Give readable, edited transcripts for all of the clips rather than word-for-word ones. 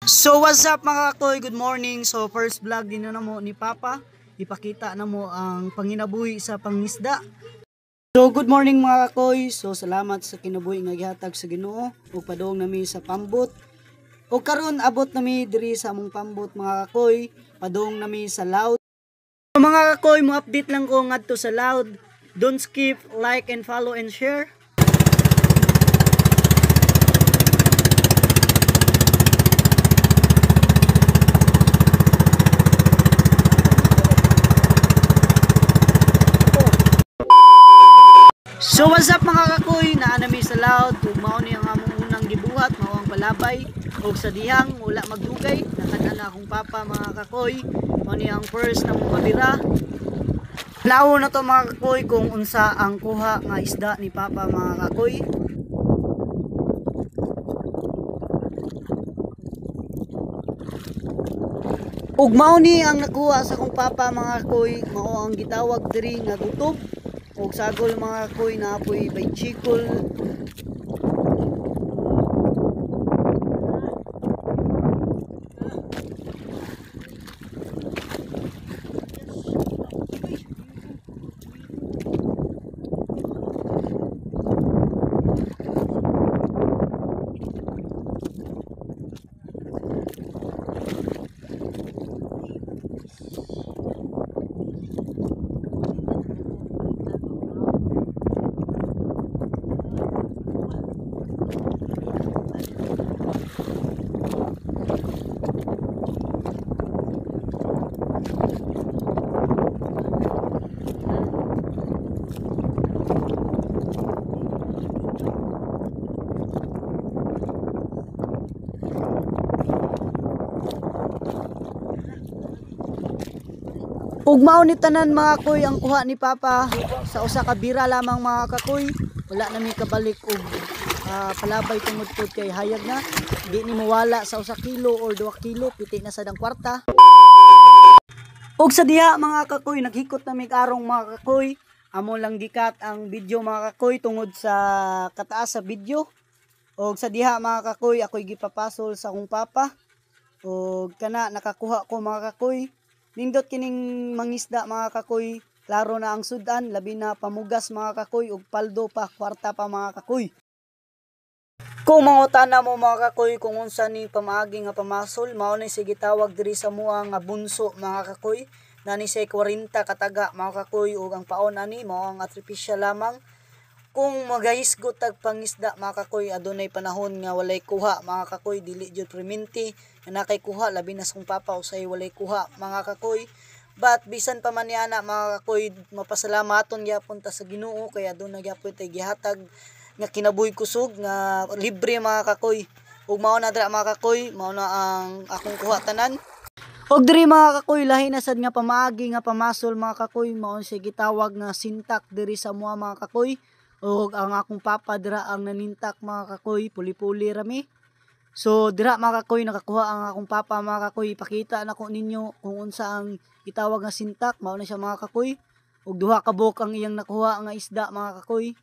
So what's up mga kakoy, good morning. So first vlog din na mo ni Papa, ipakita na mo ang panginabuhi sa pangisda. So good morning mga kakoy. So salamat sa kinabuhi nga gihatag sa Ginoo ug padung nami sa pambot. O karon abot nami diri sa among pambot mga kakoy, padung nami sa Loud. So mga kakoy, mo update lang ko ngadto sa Loud. Don't skip, like and follow and share. So what's up mga kakoy, naanami sa Loud ug mao ni ang among unang gibuhat, mao ang palabay ug sa dihang wala magdugay, nakad-an akong papa mga kakoy, mao ni ang first na mong kabira. Lawo na to mga kakoy kung unsa ang kuha nga isda ni papa mga kakoy. Ug mao ni ang nakuha sa akong papa mga kakoy, mao ang gitawag diri nga gutob. Og sagol mga kakoy na apoy baychikol. Ug mao ni tanan mga kakoy ang kuha ni papa sa usa ka bira lamang mga kakoy. Wala na mi kabalik og palabay tungod pud kay hayag na. Di ni mawala sa usa kilo or 2 kilo, piti na sa dang kwarta. Ug sa diha mga kakoy, naghikot na mi karong mga kakoy. Amo lang gikat ang video mga kakoy tungod sa kataas sa video. Ug sa diha mga kakoy, ako'y gipapasol sa akong papa. Ug kana nakakuha ko mga kakoy. Nindot kining mangisda mga kakoy, klaro na ang sudan, labi na pamugas mga kakoy ug paldo pa, kwarta pa mga kakoy. Kung mangutana mo mga kakoy kung unsa ni pamaagi nga pamasol, mao ni sige tawag diri sa mua nga bunso mga kakoy. Nani say 40 kataga mga kakoy ug ang paon ani mao ang artificial lamang. Kung magahisgot tag pangisda mga kakoy, adunay panahon nga walay kuha mga kakoy, dili jud priminti nga nakay kuha, labi na sa kong papa usay walay kuha mga kakoy. But bisan pa man yana mga kakoy, mapasalamaton gyapon ta sa Ginoo kay adunay gyapon tay gihatag nga kinabuhi kusog nga libre mga kakoy. Ug mao na dira mga kakoy, mao na ang akong kuha tanan. Og diri mga kakoy, lahi na sad nga pamaagi nga pamasol mga kakoy, mao siya gitawag nga sintak diri sa mua mga kakoy. Og ang akong papa dira ang nanintak mga kakoy, puli-puli rami. So dira mga kakoy, nakakuha ang akong papa mga kakoy. Ipakita na ko ninyo kung unsa ang itawag nga sintak, mao na siya mga kakoy. Og duha ka buok ang iyang nakuha nga isda mga kakoy.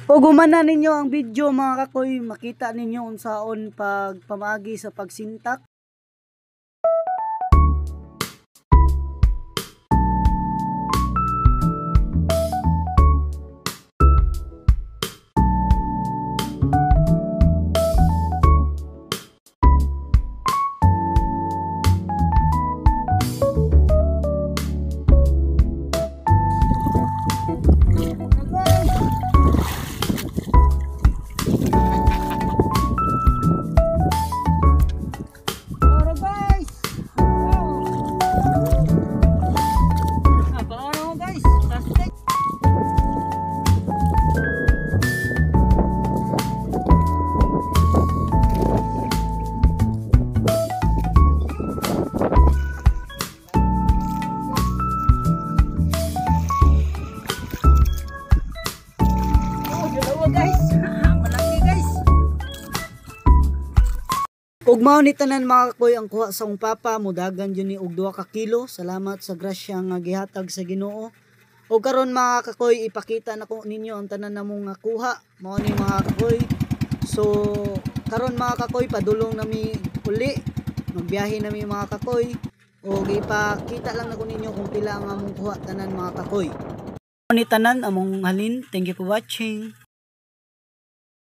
Og humana ninyo ang video mga kakoy, makita ninyo unsaon pag pamagi sa pagsintak. Ug mao ni tanan mga kakoy ang kuha sa akong papa, mudagan jud ni og 2 ka kilo. Salamat sa grasya nga gihatag sa Ginoo. O karon mga kakoy, ipakita na ko ninyo ang tanan namong nga kuha. Mao ni mga kakoy. So karon mga kakoy, padulong nami uli. Magbiyahe nami mga kakoy. O ipakita lang na ko ninyo kung pila ang among kuha tanan mga kakoy. Ni tanan among halin. Thank you for watching.